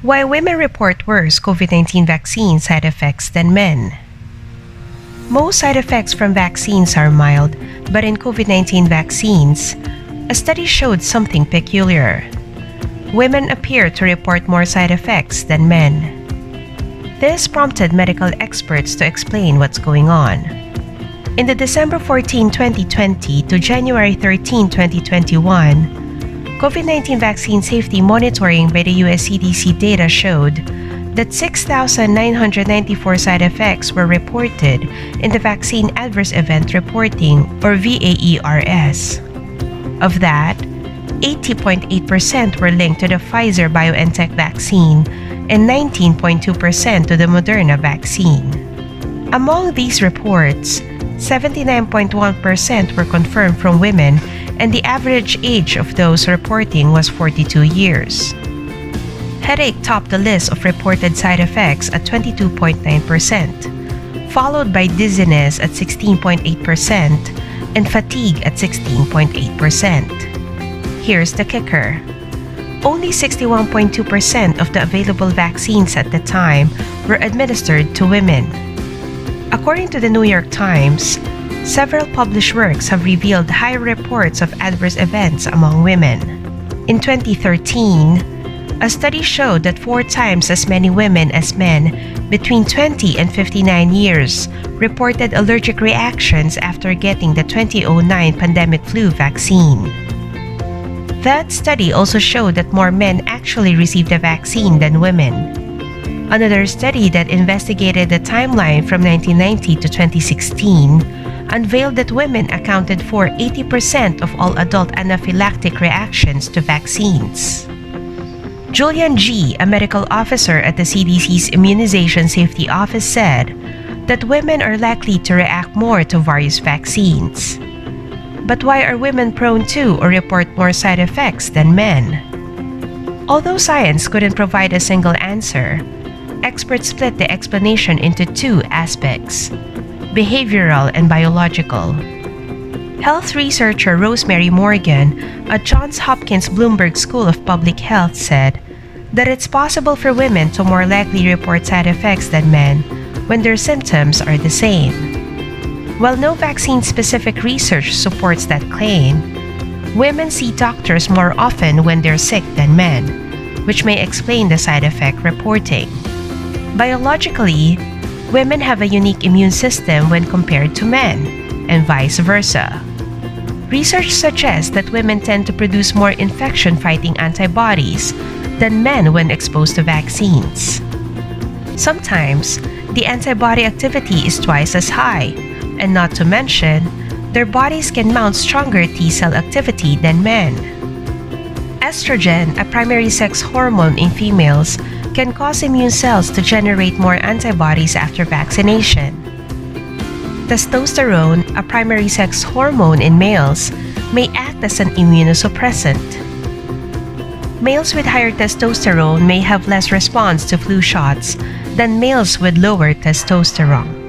Why women report worse COVID-19 vaccine side effects than men. Most side effects from vaccines are mild, but in COVID-19 vaccines, a study showed something peculiar. Women appear to report more side effects than men. This prompted medical experts to explain what's going on. In the December 14, 2020 to January 13, 2021, COVID-19 vaccine safety monitoring by the US CDC data showed that 6,994 side effects were reported in the Vaccine Adverse Event Reporting, or VAERS. Of that, 80.8% were linked to the Pfizer-BioNTech vaccine and 19.2% to the Moderna vaccine. Among these reports, 79.1% were confirmed from women, and the average age of those reporting was 42 years. Headache topped the list of reported side effects at 22.9%, followed by dizziness at 16.8% and fatigue at 16.8%. Here's the kicker. Only 61.2% of the available vaccines at the time were administered to women. According to the New York Times, several published works have revealed high reports of adverse events among women. In 2013, a study showed that 4 times as many women as men between 20 and 59 years reported allergic reactions after getting the 2009 pandemic flu vaccine. That study also showed that more men actually received the vaccine than women. Another study that investigated the timeline from 1990 to 2016 unveiled that women accounted for 80% of all adult anaphylactic reactions to vaccines. Julian G., a medical officer at the CDC's Immunization Safety Office, said that women are likely to react more to various vaccines. But why are women prone to or report more side effects than men? Although science couldn't provide a single answer, experts split the explanation into 2 aspects: behavioral and biological. Health researcher Rosemary Morgan at Johns Hopkins Bloomberg School of Public Health said that it's possible for women to more likely report side effects than men when their symptoms are the same. While no vaccine-specific research supports that claim, women see doctors more often when they're sick than men, which may explain the side effect reporting. Biologically, women have a unique immune system when compared to men, and vice versa. Research suggests that women tend to produce more infection-fighting antibodies than men when exposed to vaccines. Sometimes, the antibody activity is twice as high, and not to mention, their bodies can mount stronger T-cell activity than men. Estrogen, a primary sex hormone in females, can cause immune cells to generate more antibodies after vaccination. Testosterone, a primary sex hormone in males, may act as an immunosuppressant. Males with higher testosterone may have less response to flu shots than males with lower testosterone.